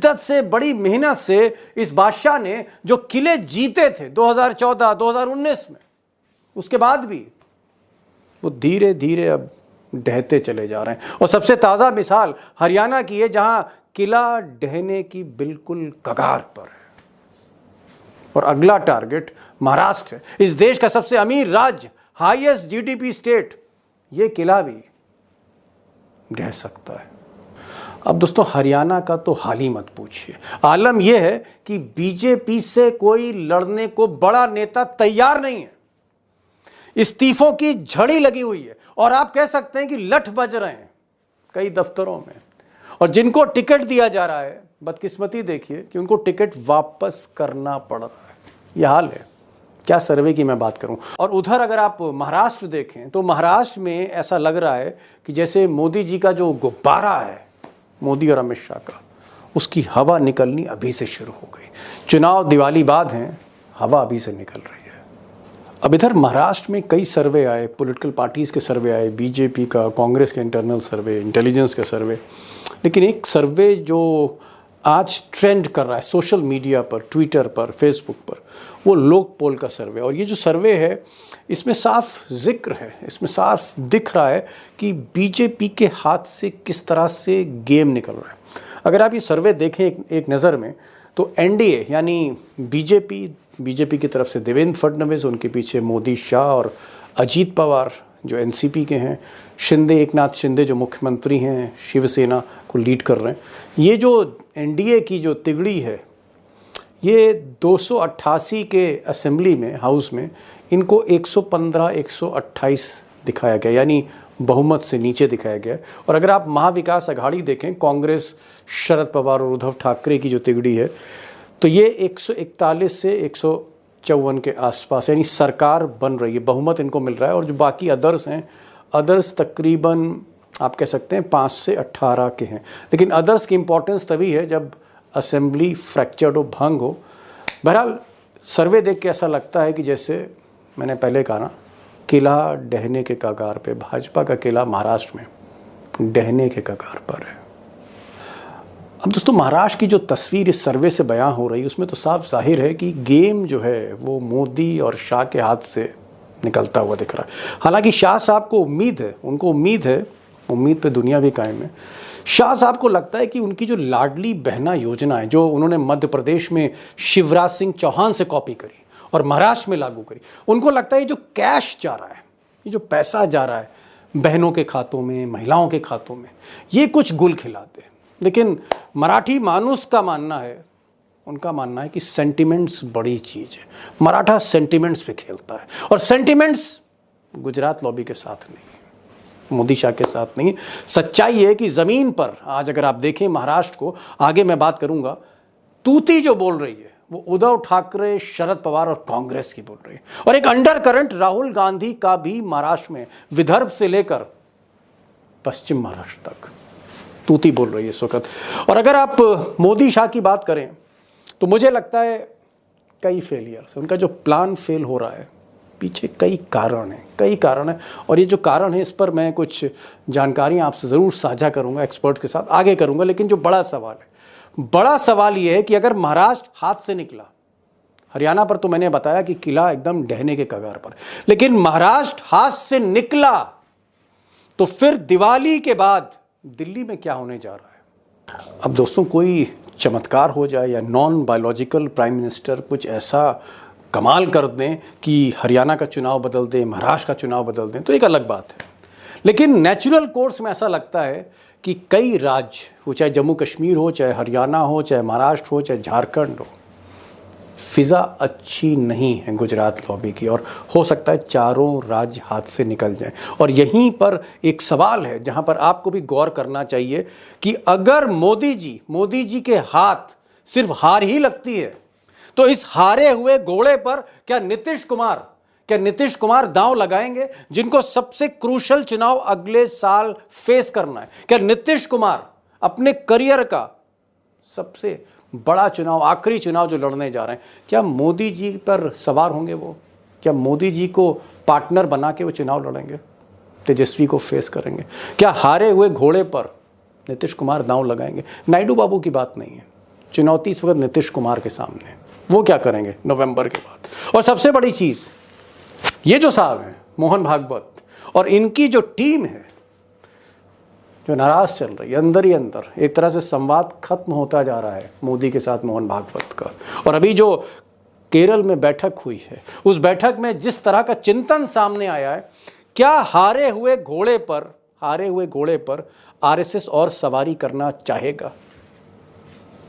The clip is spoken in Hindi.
शिद्दत से, बड़ी मेहनत से इस बादशाह ने जो किले जीते थे 2014, 2019 में, उसके बाद भी वो धीरे धीरे अब ढहते चले जा रहे हैं। और सबसे ताज़ा मिसाल हरियाणा की है, जहां किला ढहने की बिल्कुल कगार पर है। और अगला टारगेट महाराष्ट्र है, इस देश का सबसे अमीर राज्य, हाईएस्ट जीडीपी स्टेट। ये किला भी ढह सकता है। अब दोस्तों, हरियाणा का तो हाल ही मत पूछिए। आलम यह है कि बीजेपी से कोई लड़ने को बड़ा नेता तैयार नहीं है। इस्तीफों की झड़ी लगी हुई है और आप कह सकते हैं कि लठ बज रहे हैं कई दफ्तरों में। और जिनको टिकट दिया जा रहा है, बदकिस्मती देखिए कि उनको टिकट वापस करना पड़ रहा है। यह हाल है। क्या सर्वे की मैं बात करूं। और उधर अगर आप महाराष्ट्र देखें तो महाराष्ट्र में ऐसा लग रहा है कि जैसे मोदी जी का जो गुब्बारा है, मोदी और अमित शाह का, उसकी हवा निकलनी अभी से शुरू हो गई। चुनाव दिवाली बाद हैं, हवा अभी से निकल रही है। अब इधर महाराष्ट्र में कई सर्वे आए, पॉलिटिकल पार्टीज़ के सर्वे आए, बीजेपी का, कांग्रेस के इंटरनल सर्वे, इंटेलिजेंस का सर्वे। लेकिन एक सर्वे जो आज ट्रेंड कर रहा है सोशल मीडिया पर, ट्विटर पर, फेसबुक पर, वो लोक पोल का सर्वे। और ये जो सर्वे है, इसमें साफ जिक्र है, इसमें साफ दिख रहा है कि बीजेपी के हाथ से किस तरह से गेम निकल रहा है। अगर आप ये सर्वे देखें एक नज़र में, तो एनडीए यानी बीजेपी की तरफ से देवेंद्र फडणवीस, उनके पीछे मोदी, शाह और अजीत पवार जो एनसीपी के हैं, एकनाथ शिंदे जो मुख्यमंत्री हैं, शिवसेना को लीड कर रहे हैं। ये जो एनडीए की जो तिगड़ी है, ये 288 के असेंबली में, हाउस में, इनको 115, 128 दिखाया गया, यानी बहुमत से नीचे दिखाया गया। और अगर आप महाविकास अघाड़ी देखें, कांग्रेस, शरद पवार और उद्धव ठाकरे की जो तिगड़ी है, तो ये 141 से 154 के आसपास, यानी सरकार बन रही है, बहुमत इनको मिल रहा है। और जो बाकी अदर्स हैं, अदर्स तकरीबन आप कह सकते हैं 5 से 18 के हैं। लेकिन अदर्स की इंपॉर्टेंस तभी है जब असेंबली फ्रैक्चर्ड हो, भंग हो। बहरहाल सर्वे देख के ऐसा लगता है कि जैसे मैंने पहले कहा ना, किला ढहने के कगार पे, भाजपा का किला महाराष्ट्र में ढहने के कगार पर है। अब दोस्तों, महाराष्ट्र की जो तस्वीर इस सर्वे से बयां हो रही है, उसमें तो साफ जाहिर है कि गेम जो है वो मोदी और शाह के हाथ से निकलता हुआ दिख रहा है। हालांकि शाह साहब को उम्मीद है, उनको उम्मीद है, उम्मीद पे दुनिया भी कायम है। शाह साहब को लगता है कि उनकी जो लाडली बहना योजना है, जो उन्होंने मध्य प्रदेश में शिवराज सिंह चौहान से कॉपी करी और महाराष्ट्र में लागू करी, उनको लगता है ये जो कैश जा रहा है, ये जो पैसा जा रहा है बहनों के खातों में, महिलाओं के खातों में, ये कुछ गुल खिलाते। लेकिन मराठी मानुस का मानना है, उनका मानना है कि सेंटिमेंट्स बड़ी चीज़ है। मराठा सेंटिमेंट्स पे खेलता है, और सेंटिमेंट्स गुजरात लॉबी के साथ नहीं, मोदी शाह के साथ नहीं। सच्चाई है कि ज़मीन पर आज अगर आप देखें महाराष्ट्र को, आगे मैं बात करूंगा, तूती जो बोल रही है वो उद्धव ठाकरे, शरद पवार और कांग्रेस की बोल रही है। और एक अंडर करंट राहुल गांधी का भी महाराष्ट्र में, विदर्भ से लेकर पश्चिम महाराष्ट्र तक तूती बोल रही है इस वक्त। और अगर आप मोदी शाह की बात करें तो मुझे लगता है कई फेलियर्स, उनका जो प्लान फेल हो रहा है, पीछे कई कारण हैं। और ये जो कारण है, इस पर मैं कुछ जानकारियां आपसे ज़रूर साझा करूंगा, एक्सपर्ट्स के साथ आगे करूंगा। लेकिन जो बड़ा सवाल ये है कि अगर महाराष्ट्र हाथ से निकला, हरियाणा पर तो मैंने बताया कि किला एकदम ढहने के कगार पर, लेकिन महाराष्ट्र हाथ से निकला तो फिर दिवाली के बाद दिल्ली में क्या होने जा रहा है। अब दोस्तों, कोई चमत्कार हो जाए या नॉन बायोलॉजिकल प्राइम मिनिस्टर कुछ ऐसा कमाल कर दें कि हरियाणा का चुनाव बदल दें, महाराष्ट्र का चुनाव बदल दें, तो एक अलग बात है। लेकिन नेचुरल कोर्स में ऐसा लगता है कि कई राज्य हो, चाहे जम्मू कश्मीर हो, चाहे हरियाणा हो, चाहे महाराष्ट्र हो, चाहे झारखंड हो, फिज़ा अच्छी नहीं है गुजरात लॉबी की, और हो सकता है चारों राज्य हाथ से निकल जाएं। और यहीं पर एक सवाल है जहां पर आपको भी गौर करना चाहिए कि अगर मोदी जी के हाथ सिर्फ हार ही लगती है, तो इस हारे हुए घोड़े पर क्या नीतीश कुमार दांव लगाएंगे, जिनको सबसे क्रूशल चुनाव अगले साल फेस करना है? क्या नीतीश कुमार अपने करियर का सबसे बड़ा चुनाव, आखिरी चुनाव जो लड़ने जा रहे हैं, क्या मोदी जी पर सवार होंगे? वो क्या मोदी जी को पार्टनर बना के वो चुनाव लड़ेंगे, तेजस्वी को फेस करेंगे? क्या हारे हुए घोड़े पर नीतीश कुमार दांव लगाएंगे? नायडू बाबू की बात नहीं है, चुनौती इस वक्त नीतीश कुमार के सामने है। वो क्या करेंगे नवंबर के बाद। और सबसे बड़ी चीज़, ये जो साहब हैं मोहन भागवत और इनकी जो टीम है जो नाराज चल रही है, अंदर ही अंदर एक तरह से संवाद खत्म होता जा रहा है मोदी के साथ मोहन भागवत का। और अभी जो केरल में बैठक हुई है, उस बैठक में जिस तरह का चिंतन सामने आया है, क्या हारे हुए घोड़े पर आरएसएस और सवारी करना चाहेगा?